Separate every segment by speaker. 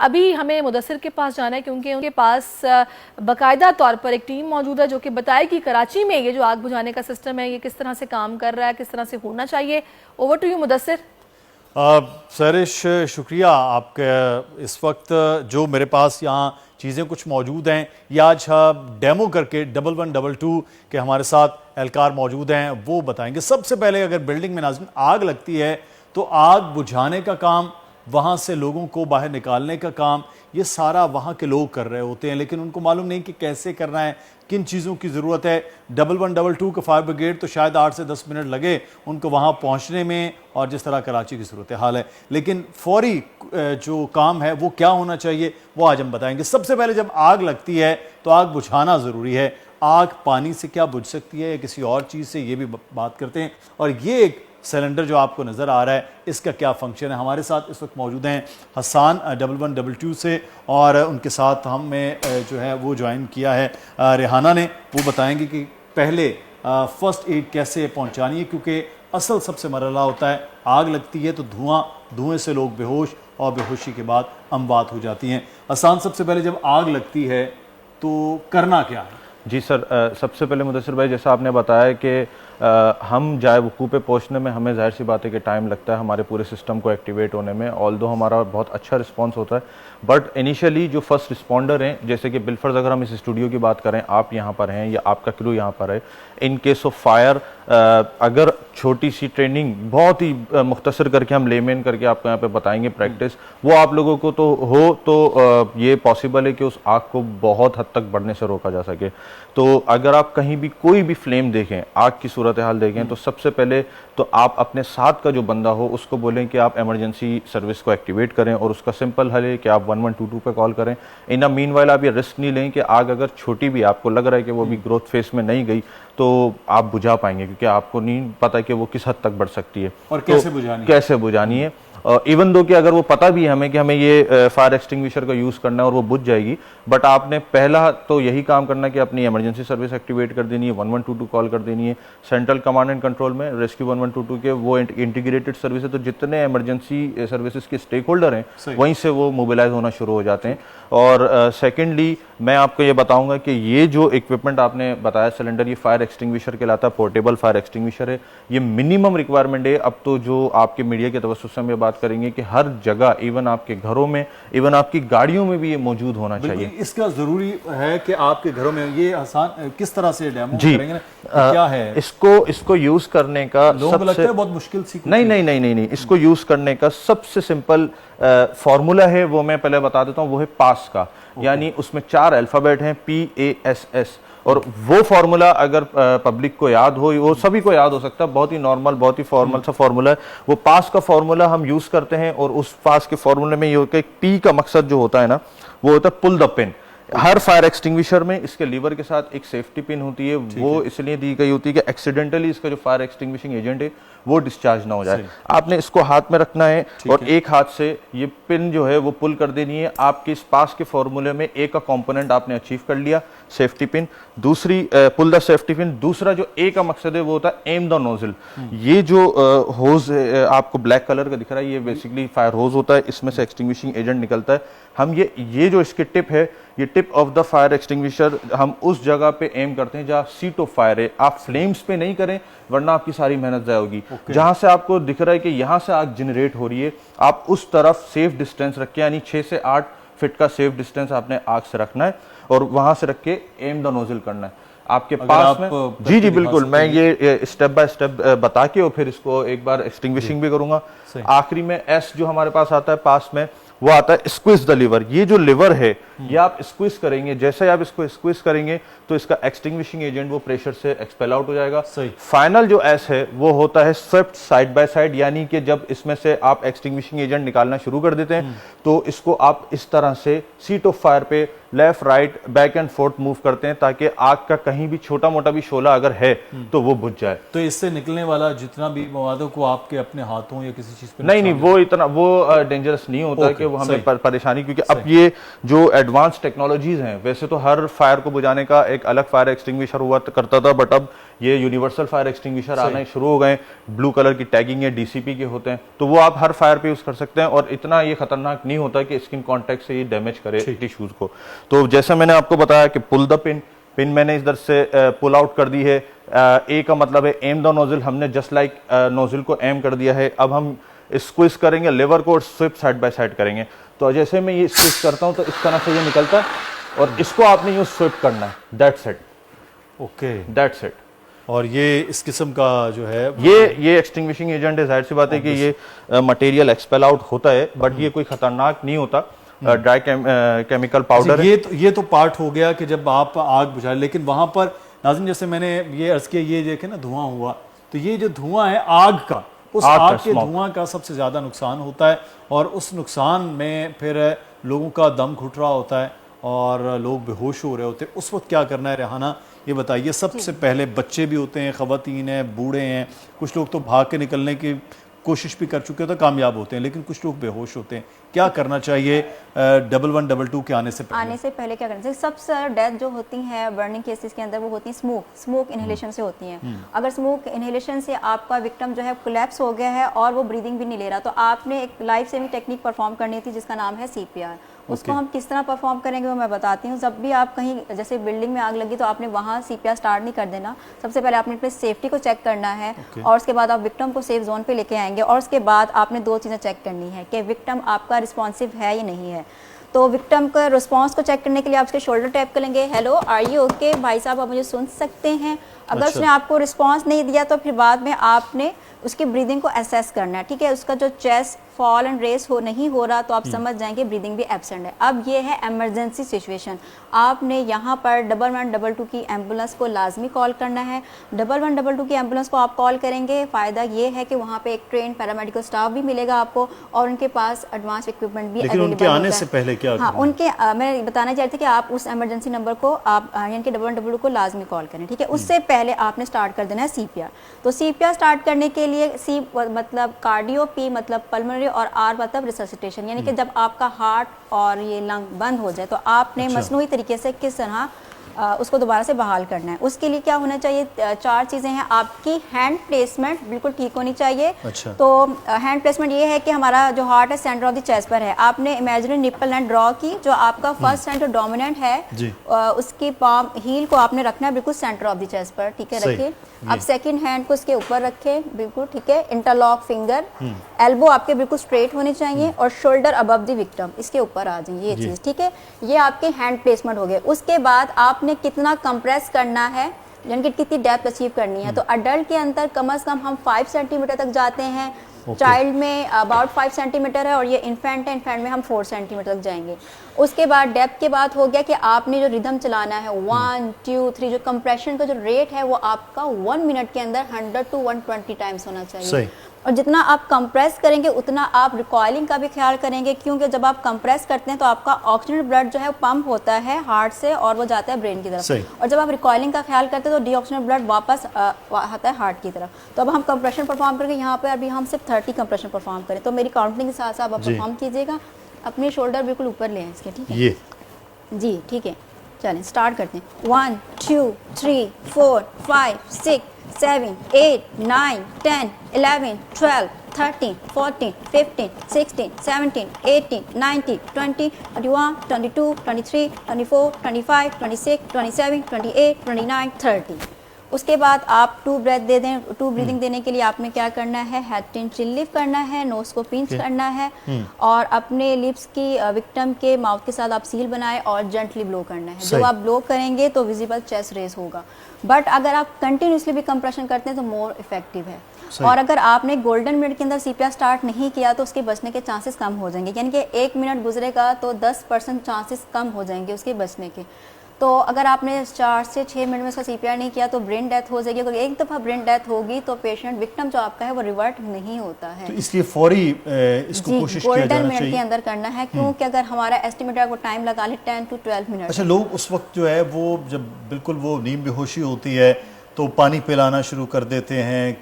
Speaker 1: अभी हमें मुदस्सिर के पास जाना है क्योंकि उनके पास बाकायदा तौर पर एक टीम मौजूद है जो कि बताए कि कराची में ये जो आग बुझाने का सिस्टम है ये किस तरह से काम कर रहा है, किस तरह से होना चाहिए। Over to you Mudassir.
Speaker 2: Sarish, शुक्रिया आपके। इस वक्त जो मेरे पास यहाँ चीज़ें कुछ मौजूद हैं ये आज डेमो करके 1112 के हमारे साथ एहलकार मौजूद हैं, वो बताएंगे। सबसे पहले अगर बिल्डिंग में नाज़रीन आग लगती है तो आग बुझाने का काम, वहाँ से लोगों को बाहर निकालने का काम, ये सारा वहाँ के लोग कर रहे होते हैं, लेकिन उनको मालूम नहीं कि कैसे करना है, किन चीज़ों की ज़रूरत है। 1112 का फायर ब्रिगेड तो शायद 8 से 10 मिनट लगे उनको वहाँ पहुँचने में, और जिस तरह कराची की सूरत हाल है, लेकिन फौरी जो काम है वो क्या होना चाहिए वो आज हम बताएंगे। सबसे पहले जब आग लगती है तो आग बुझाना ज़रूरी है। आग पानी से क्या बुझ सकती है या किसी और चीज़ से, ये भी बात करते हैं। और ये एक सिलेंडर जो आपको नज़र आ रहा है इसका क्या फंक्शन है। हमारे साथ इस वक्त मौजूद हैं हसन 1112 से, और उनके साथ हमें जो है वो ज्वाइन किया है रेहाना ने। वो बताएंगे कि पहले फर्स्ट एड कैसे पहुंचानी है, क्योंकि असल सबसे मरहला होता है आग लगती है तो धुएं से लोग बेहोश, और बेहोशी के बाद अमवात हो जाती हैं। हसन, सबसे पहले जब आग लगती है तो करना क्या है?
Speaker 3: जी सर, सबसे पहले मुदस्सिर भाई, जैसा आपने बताया कि हम जाए वकूफ़ पे पहुँचने में हमें ज़ाहिर सी बात है कि टाइम लगता है हमारे पूरे सिस्टम को एक्टिवेट होने में। ऑल्दो हमारा बहुत अच्छा रिस्पांस होता है, बट इनिशियली जो फर्स्ट रिस्पॉन्डर हैं, जैसे कि बिलफर्ज अगर हम इस स्टूडियो की बात करें, आप यहाँ पर हैं या आपका क्रू यहाँ पर है, इन केस ऑफ फायर अगर छोटी सी ट्रेनिंग बहुत ही मुख्तसर करके हम लेमेन करके आपको यहाँ पे बताएंगे प्रैक्टिस, वो आप लोगों को तो हो तो ये पॉसिबल है कि उस आग को बहुत हद तक बढ़ने से रोका जा सके। तो अगर आप कहीं भी कोई भी फ्लेम देखें, आग की सूरत हाल देखें, तो सबसे पहले तो आप अपने साथ का जो बंदा हो उसको बोलें कि आप इमरजेंसी सर्विस को एक्टिवेट करें, और उसका सिंपल हल है कि आप 1122 पे कॉल करें। इन मीनवाइल आप ये रिस्क नहीं लें कि आग अगर छोटी भी आपको लग रहा है कि वो भी ग्रोथ फेस में नहीं गई तो आप बुझा पाएंगे, क्योंकि आपको नहीं पता कि वो किस हद तक बढ़ सकती है
Speaker 2: और कैसे
Speaker 3: बुझानी है। इवन दो कि अगर वो पता भी है हमें कि हमें ये फायर एक्सटिंग्विशर का यूज़ करना है और वो बुझ जाएगी, बट आपने पहला तो यही काम करना है कि अपनी इमरजेंसी सर्विस एक्टिवेट कर देनी है, 1122 कॉल कर देनी है। सेंट्रल कमांड एंड कंट्रोल में रेस्क्यू 1122 के वो इंटीग्रेटेड सर्विस है, तो जितने इमरजेंसी सर्विसेज के स्टेक होल्डर हैं वहीं से वो मोबिलाइज होना शुरू हो जाते हैं। और सेकेंडली मैं आपको ये बताऊंगा कि ये जो इक्विपमेंट आपने बताया सिलेंडर, ये फायर एक्सटिंग्विशर कहलाता है, पोर्टेबल फायर एक्सटिंग्विशर है। ये मिनिमम रिक्वायरमेंट है। अब तो जो आपके मीडिया के तवज्जुह से हम ये बात करेंगे कि हर जगह, इवन आपके घरों में, इवन आपकी गाड़ियों में भी ये मौजूद होना चाहिए।
Speaker 2: इसका जरूरी है कि आपके घरों में ये आसान किस तरह से डेमो करेंगे, क्या है
Speaker 3: इसको यूज करने का
Speaker 2: लोगों लगता है बहुत मुश्किल सी?
Speaker 3: नहीं, इसको यूज करने का सबसे सिंपल फॉर्मूला है, वो मैं पहले बता देता हूँ, वो है पास का। यानी उसमें 4 अल्फाबेट हैं, PASS, और वो फार्मूला अगर पब्लिक को याद हो, वो सभी को याद हो सकता है, बहुत ही नॉर्मल, बहुत ही फॉर्मल सा फार्मूला है। वो पास का फार्मूला हम यूज करते हैं, और उस पास के फार्मूले में ये होता है, पी का मकसद जो होता है ना, वो होता है पुल द पिन। हर फायर एक्सटिंग्विशर में इसके लीवर के साथ एक सेफ्टी पिन होती है, वो इसलिए दी गई होती है कि एक्सीडेंटली इसका जो फायर एक्सटिंग्विशिंग एजेंट है वो डिस्चार्ज ना हो जाए। आपने इसको हाथ में रखना है और एक हाथ से ये पिन जो है वो पुल कर देनी है। आपके इस पास के फॉर्मूले में ए का कंपोनेंट आपने अचीव कर लिया, सेफ्टी पिन, दूसरी पुल द सेफ्टी पिन। दूसरा जो ए का मकसद है वो होता है एम द नोजल। ये जो होज आपको ब्लैक कलर का दिख रहा है, ये बेसिकली फायर होज होता है, इसमें से एक्सटिंग्विशिंग एजेंट निकलता है। हम ये जो इसकी टिप है, ये tip of the fire extinguisher हम उस जगह पे एम करते हैं जहां सीट ऑफ फायर है। आप फ्लेम्स पे नहीं करें वरना आपकी सारी मेहनत जाए होगी। जहां से आपको दिख रहा है कि यहां से आग जनरेट हो रही है, आप उस तरफ सेफ डिस्टेंस रखें, यानी 6 से 8 फीट का सेफ डिस्टेंस आपने आग से रखना है, और वहां से रख के एम द नोजल करना है आपके पास में। जी बिल्कुल, मैं ये स्टेप बाय स्टेप बता के और फिर इसको एक बार एक्सटिंग्विशिंग भी करूंगा। आखिरी में एस जो हमारे पास आता है पास में, वो आता है स्क्विज द लिवर। ये जो लिवर है ये आप स्क्विज करेंगे, जैसे आप इसको स्क्विज करेंगे तो इसका एक्सटिंग्विशिंग एजेंट वो प्रेशर से एक्सपेल आउट हो जाएगा। फाइनल जो एस है वो होता है स्वेप्ट साइड बाय साइड, यानी कि जब इसमें से आप एक्सटिंग्विशिंग एजेंट निकालना शुरू कर देते हैं तो इसको आप इस तरह से सीट ऑफ फायर पे left right back and fourth move करते हैं, ताकि आग का कहीं भी छोटा मोटा भी शोला अगर है तो वो बुझ जाए।
Speaker 2: तो इससे निकलने वाला जितना भी मवादों को आपके अपने हाथों या किसी चीज पे
Speaker 3: नहीं, वो इतना डेंजरस नहीं होता कि वो हमें परेशानी, क्योंकि अब ये जो एडवांस टेक्नोलॉजीज हैं, वैसे तो हर फायर को बुझाने का एक अलग फायर एक्सटिंग्विशर हुआ करता था, बट अब ये यूनिवर्सल फायर एक्सटिंग्विशर आने शुरू हो गए, ब्लू कलर की टैगिंग है, डीसीपी के होते हैं, तो वो आप हर फायर पे यूज कर सकते हैं और इतना ये खतरनाक नहीं होता कि स्किन कांटेक्ट से ये डैमेज करे टिश्यूज को। तो जैसे मैंने आपको बताया कि पुल द पिन मैंने इधर से पुल आउट कर दी है। ए का मतलब है एम द नोजल, हमने जस्ट लाइक नोजल को एम कर दिया है। अब हम स्क्विज करेंगे लेवर को और स्विप साइड बाय साइड करेंगे। तो जैसे मैं ये स्क्विज करता हूं तो इस तरह से ये निकलता है और इसको आपने यूं स्विप करना है, that's it.
Speaker 2: Okay,
Speaker 3: that's it.
Speaker 2: और ये इस किस्म का जो है
Speaker 3: ये एक्सटिंग्विशिंग एजेंट है। जाहिर सी बात है कि ये मटेरियल एक्सपेल आउट होता है, बट ये कोई खतरनाक नहीं होता। ड्राई केमिकल पाउडर है।
Speaker 2: ये तो पार्ट हो गया कि जब आप आग बुझा, लेकिन वहां पर नाज़रीन जैसे मैंने ये अर्ज किया, ये देखे ना धुआं हुआ, तो ये जो धुआं है आग का, उस आग के धुआं का सबसे ज्यादा नुकसान होता है और उस नुकसान में फिर लोगों का दम घुट रहा होता है और लोग बेहोश हो रहे होते हैं। उस वक्त क्या करना है रेहाना, ये बताइए। सबसे पहले बच्चे भी होते हैं, खवातीन हैं, बूढ़े हैं, कुछ लोग तो भाग के निकलने की कोशिश भी कर चुके होते हैं, कामयाब होते हैं, लेकिन कुछ लोग बेहोश होते हैं। क्या करना चाहिए 1112 के आने से पहले?
Speaker 4: क्या करना चाहिए? सबसे ज़्यादा डेथ जो होती है बर्निंग केसेस के अंदर वो होती है स्मोक इनहेलेशन से होती हैं। अगर स्मोक इनहेलेशन से आपका विक्टिम जो है कोलैप्स हो गया है और वो ब्रीदिंग भी नहीं ले रहा, तो आपने एक लाइफ सेविंग टेक्निक परफॉर्म करनी थी जिसका नाम है CPR। उसको हम किस तरह परफॉर्म करेंगे वो मैं बताती हूँ। जब भी आप कहीं जैसे बिल्डिंग में आग लगी तो आपने वहाँ CPR स्टार्ट नहीं कर देना। सबसे पहले आपने अपनी सेफ्टी को चेक करना है और उसके बाद आप विक्टिम को सेफ जोन पे लेके आएंगे और उसके बाद आपने 2 चीज़ें चेक करनी है कि विक्टिम आपका रिस्पॉन्सिव है या नहीं है। तो विक्टिम का रिस्पॉन्स को चेक करने के लिए आप उसके शोल्डर टैप करेंगे, हेलो आर यू ओके, भाई साहब आप मुझे सुन सकते हैं। अगर उसने आपको रिस्पॉन्स नहीं दिया तो फिर बाद में आपने उसकी ब्रीदिंग को असेस करना है, ठीक है। उसका जो चेस्ट फॉल एंड रेस नहीं हो रहा तो आप समझ जाएंगे ब्रीदिंग भी एब्सेंट है। अब ये है इमरजेंसी सिचुएशन, आपने यहाँ पर 1112 की एम्बुलेंस को लाजमी कॉल करना है। 1112 की एम्बुलेंस को आप कॉल करेंगे, फ़ायदा ये है कि वहाँ पे एक ट्रेन पैरामेडिकल स्टाफ भी मिलेगा आपको और उनके पास एडवांस इक्विपमेंट भी
Speaker 2: लेकिन उनके आने से पहले क्या
Speaker 4: हाँ उनके मैं बताना चाहती थी कि आप उस इमरजेंसी नंबर को आप यानी कि 1112 को लाजमी कॉल करें, ठीक है। उससे पहले आपने स्टार्ट कर देना है CPR। तो CPR स्टार्ट करने के लिए C मतलब कार्डियो, P मतलब पल्मोनरी और R मतलब रिससिटेशन, यानी कि जब आपका हार्ट और ये लंग बंद हो जाए तो आपने मसनूई तरीके से किस तरह उसको दोबारा से बहाल करना है। उसके लिए क्या होना चाहिए? 4 चीज़ें हैं। आपकी हैंड प्लेसमेंट बिल्कुल ठीक होनी चाहिए। तो हैंड प्लेसमेंट ये है कि हमारा जो हार्ट है सेंटर ऑफ द चेस्ट पर है। आपने इमेजिनरी निप्पल लाइन ड्रॉ की, जो आपका फर्स्ट सेंटर डोमिनेंट है उसकी पाम हील को आपने रखना है बिल्कुल सेंटर ऑफ द चेस्ट पर, ठीक है, रखिए। अब सेकंड हैंड को इसके ऊपर रखें, बिल्कुल ठीक है, इंटरलॉक फिंगर, एल्बो आपके बिल्कुल स्ट्रेट होने चाहिए और शोल्डर अबव द विक्टिम इसके ऊपर आ जाए, ये चीज़, ठीक है। ये आपके हैंड प्लेसमेंट हो गए। उसके बाद आपने कितना कंप्रेस करना है, यानी कि कितनी डेप्थ अचीव करनी है। तो अडल्ट के अंदर कम से कम हम 5 सेंटीमीटर तक जाते हैं, चाइल्ड में अबाउट 5 सेंटीमीटर है और ये इन्फेंट है, इन्फेंट में हम 4 सेंटीमीटर तक जाएंगे। उसके बाद डेप्थ के बाद हो गया कि आपने जो रिदम चलाना है 1 2 3, जो कंप्रेशन का जो रेट है वो आपका 1 मिनट के अंदर 100 to 120 टाइम्स होना चाहिए। और जितना आप कंप्रेस करेंगे उतना आप रिकॉइलिंग का भी ख्याल करेंगे, क्योंकि जब आप कंप्रेस करते हैं तो आपका ऑक्सीजन ब्लड जो है पंप होता है हार्ट से और वो जाता है ब्रेन की तरफ, और जब आप रिकॉइलिंग का ख्याल करते हैं तो डीऑक्सीजन ब्लड वापस आता है हार्ट की तरफ। तो अब हम कंप्रेशन परफॉर्म करके यहाँ पे अभी हम सिर्फ 30 कंप्रेशन परफॉर्म करें, तो मेरी काउंटिंग के साथ साथ आप परफॉर्म कीजिएगा। अपने शोल्डर बिल्कुल ऊपर ले आए इसके, ठीक है
Speaker 2: ये
Speaker 4: जी, ठीक है। चलें स्टार्ट करते हैं। 1 2 3 4 5 6 7 8 9 10 11 12 13 14 15 16 17 18 19 20 21 22 23 24 25 26 27 28 29 30। उसके बाद आप 2 ब्रेथ दे दें। 2 ब्रीदिंग देने के लिए आपने क्या करना है? हेड टिन चिल लिफ्ट करना है, नोज को पिंच करना है और अपने लिप्स की विक्टिम के माउथ के साथ आप सील बनाए और जेंटली ब्लो करना है। जब आप ब्लो करेंगे तो विजिबल चेस्ट रेस होगा, बट अगर आप कंटिन्यूसली भी कंप्रेशन करते हैं तो मोर इफेक्टिव है। और अगर आपने गोल्डन मिनट के अंदर CPR स्टार्ट नहीं किया तो उसके बचने के चांसेस कम हो जाएंगे, यानी कि 1 मिनट गुजरेगा तो 10% चांसेस कम हो जाएंगे उसके बचने के। तो अगर आपने 4 से 6 मिनट में उसका CPR नहीं किया तो ब्रेन डेथ हो जाएगी। अगर एक दफ़ा ब्रेन डेथ होगी तो पेशेंट विक्टिम जो आपका है वो रिवर्ट नहीं होता है।
Speaker 2: तो इसलिए फौरी इसको कोशिश किया जाना चाहिए।
Speaker 4: गोल्डन मिनट के अंदर करना है, क्योंकि अगर हमारा एस्टिमेटर को टाइम लगा ले 10 to 12 मिनट।
Speaker 2: अच्छा, लोग उस वक्त जो है वो जब बिल्कुल वो नींद बेहोशी होती है तो पानी पिलाना शुरू कर देते हैं।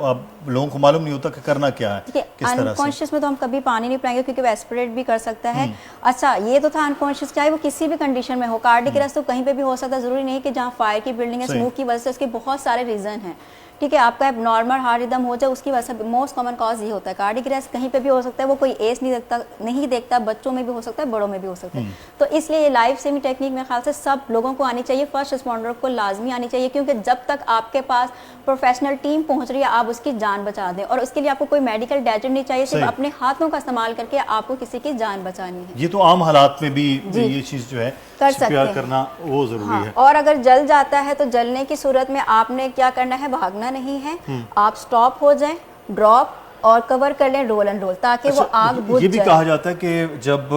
Speaker 2: अब लोगों को मालूम नहीं होता कि करना क्या है, किस तरह से।
Speaker 4: अनकॉन्शियस में तो हम कभी पानी नहीं पिलाएंगे क्योंकि वो एस्पिरेट भी कर सकता है। अच्छा, ये तो था अनकॉन्शियस, चाहे वो किसी भी कंडीशन में हो। कार्डियक अरेस्ट तो कहीं पे भी हो सकता है, जरूरी नहीं कि जहाँ फायर की बिल्डिंग है, स्मोक की वजह से, उसके बहुत सारे रीजन हैं। ठीक है, आपका नॉर्मल हार्ट रिदम हो जाए, उसकी वजह से मोस्ट कॉमन कॉज ये होता है। कार्डियक अरेस्ट कहीं पे भी हो सकता है, वो कोई एज नहीं देखता, बच्चों में भी हो सकता है, बड़ों में भी हो सकता है। तो इसलिए ये लाइफ सेविंग टेक्निक मेरे ख्याल से सब लोगों को आनी चाहिए, फर्स्ट रिस्पॉन्डर को लाजमी आनी चाहिए, क्योंकि जब तक आपके पास प्रोफेशनल टीम पहुंच रही है आप उसकी जान बचा दें। और उसके लिए आपको कोई मेडिकल गैजेट नहीं चाहिए, सिर्फ अपने हाथों का इस्तेमाल करके आपको किसी की जान बचानी है।
Speaker 2: ये तो आम हालात में भी ये चीज जो है
Speaker 4: कर सकते हैं
Speaker 2: करना वो जरूरी है।
Speaker 4: और अगर जल जाता है तो जलने की सूरत में आपने क्या करना है, भागना नहीं है, आप स्टॉप हो जाएं, ड्रॉप और कवर कर लें, रोल एंड रोल, ताकि वो आग बुझ
Speaker 2: ये भी
Speaker 4: जाए।
Speaker 2: कहा जाता है कि जब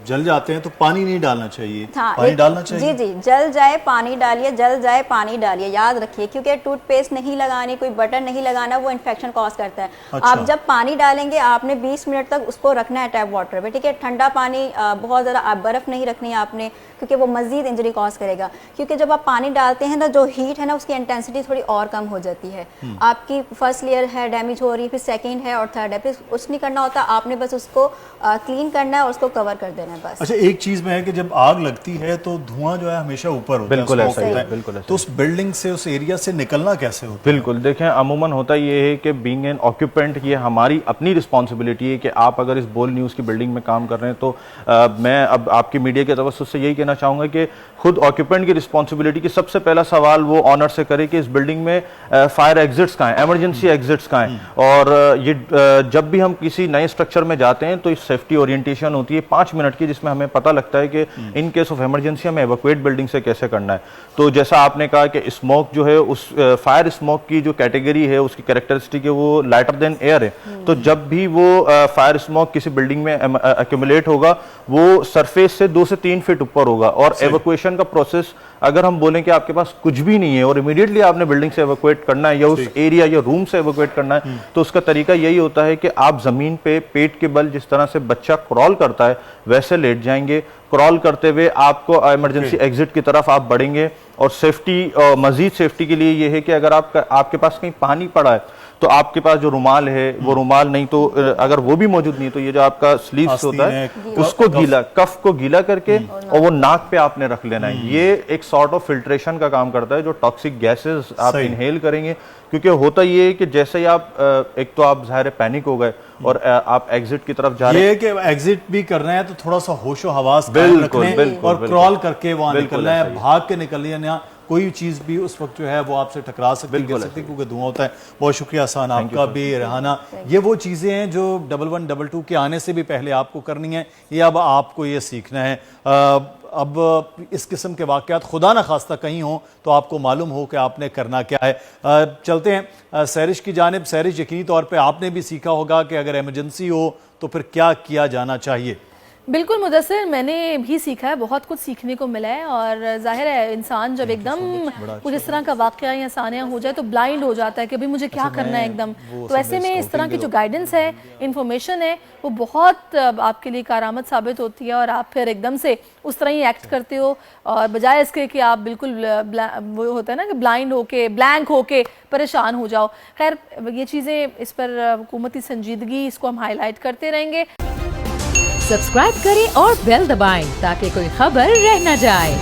Speaker 2: जल जाते हैं तो पानी नहीं डालना चाहिए।
Speaker 4: हाँ,
Speaker 2: पानी डालना चाहिए।
Speaker 4: जी, जल जाए पानी डालिए, जल जाए पानी डालिए, याद रखिए, क्योंकि टूथपेस्ट नहीं लगानी, कोई बटन नहीं लगाना, वो इन्फेक्शन कॉज करता है।
Speaker 2: अच्छा।
Speaker 4: आप जब पानी डालेंगे आपने 20 मिनट तक उसको रखना है टैप वाटर पे। ठीक है, ठंडा पानी बहुत ज़्यादा बर्फ नहीं रखनी है आपने, क्योंकि वो मजीद इंजरी कॉज करेगा। क्योंकि जब आप पानी डालते हैं ना, जो हीट है ना, उसकी इंटेंसिटी थोड़ी और कम हो जाती है। आपकी फर्स्ट लेयर है डैमेज हो रही है, फिर सेकेंड है और थर्ड है, फिर कुछ नहीं करना होता, आपने बस उसको क्लीन करना है और उसको कवर कर देना है बस।
Speaker 2: अच्छा, एक चीज में है कि जब आग लगती है तो धुआं जो है हमेशा ऊपर होता है,
Speaker 3: बिल्कुल
Speaker 2: smoke
Speaker 3: ऐसा ही
Speaker 2: होता
Speaker 3: है, बिल्कुल ऐसा
Speaker 2: तो उस बिल्डिंग से, उस एरिया से निकलना कैसे होता है?
Speaker 3: बिल्कुल, देखें अमूमन होता ये है कि बीइंग एन ऑक्यूपेंट, ये हमारी अपनी रिस्पॉन्सिबिलिटी है कि आप अगर इस बोल न्यूज़ की बिल्डिंग में काम कर रहे हैं तो मैं अब आपकी मीडिया के तवज्जुह से यही कहना चाहूँगा कि खुद ऑक्यूपेंट की रिस्पॉन्सिबिलिटी की सबसे पहला सवाल वो ऑनर से करे कि इस बिल्डिंग में फायर एग्जिट्स कहाँ हैं, एमरजेंसी एग्जिट्स कहाँ हैं। और ये जब भी हम किसी नए स्ट्रक्चर में जाते हैं तो सेफ्टी ओरिएंटेशन होती है 5 मिनट की, जिसमें हमें पता लगता है कि इन केस ऑफ इमरजेंसी हमें एवैक्यूएट बिल्डिंग से कैसे करना है। तो जैसा आपने कहा कि स्मोक जो है, उस फायर स्मोक की जो कैटेगरी है, उसकी कैरेक्टरिस्टिक है वो लाइटर देन एयर है। तो जब भी वो फायर स्मोक किसी बिल्डिंग में एक्यूमुलेट होगा वो सरफेस से 2 से 3 फीट ऊपर होगा। और एवैक्यूएशन का प्रोसेस, अगर हम बोलें कि आपके पास कुछ भी नहीं है और इमीडिएटली आपने बिल्डिंग से एवैक्यूएट करना है या उस एरिया या रूम से एवैक्यूएट करना है, तो उसका तरीका यही होता है कि आप जमीन पे पेट के बल, जिस तरह से बच्चा क्रॉल करता है वैसे लेट जाएंगे। क्रॉल करते हुए आपको इमरजेंसी एग्जिट की तरफ आप बढ़ेंगे। और सेफ्टी, मजीद सेफ्टी के लिए ये है कि अगर आपके पास कहीं पानी पड़ा है तो आपके पास जो रुमाल है वो रुमाल, नहीं तो अगर वो भी मौजूद नहीं तो ये जो आपका स्लीव्स होता है उसको गीला, कफ को गीला करके और वो नाक पे आपने रख लेना है। ये एक सॉर्ट ऑफ फिल्ट्रेशन का काम करता है, जो टॉक्सिक गैसेस आप इनहेल करेंगे। क्योंकि होता ये है कि जैसे ही आप एक तो आप ज़ाहिर पैनिक हो गए और आप एग्जिट की तरफ जा रहे हैं,
Speaker 2: ये कि एग्जिट भी करना है तो थोड़ा सा होशो हवास कायम रखने और क्रॉल करके वहां निकलना है, भाग के निकलना है। कोई चीज़ भी उस वक्त जो है वो आपसे टकरा सकती है, गिर सकती है, क्योंकि धुआं होता है। बहुत शुक्रिया आसान आपका भी, रेहाना। ये वो चीज़ें हैं जो 1122 के आने से भी पहले आपको करनी है, ये अब आपको ये सीखना है। अब इस किस्म के वाक़यात खुदा न खास्ता कहीं हो तो आपको मालूम हो कि आपने करना क्या है। चलते हैं सैरिश की जानिब। सैरिश, यकीनी तौर पे आपने भी सीखा होगा कि अगर इमरजेंसी हो तो फिर क्या किया जाना चाहिए।
Speaker 1: बिल्कुल मुदस्सिर, मैंने भी सीखा है, बहुत कुछ सीखने को मिला है। और जाहिर है इंसान जब एकदम कुछ इस तरह का वाक़या या सानिया हो जाए तो ब्लाइंड हो जाता है कि अभी मुझे क्या करना है एकदम। तो ऐसे में इस तरह की जो गाइडेंस है, इंफॉर्मेशन है, वो बहुत आपके लिए कारआमद साबित होती है और आप फिर एकदम से उस तरह ही एक्ट करते हो, और बजाय इसके कि आप बिल्कुल वो होता है ना कि ब्लाइंड होके, ब्लैंक होके परेशान हो जाओ। खैर, ये चीज़ें, इस पर हुकूमती संजीदगी, इसको हम हाईलाइट करते रहेंगे।
Speaker 5: सब्सक्राइब करें और बेल दबाएं ताकि कोई खबर रह न जाए।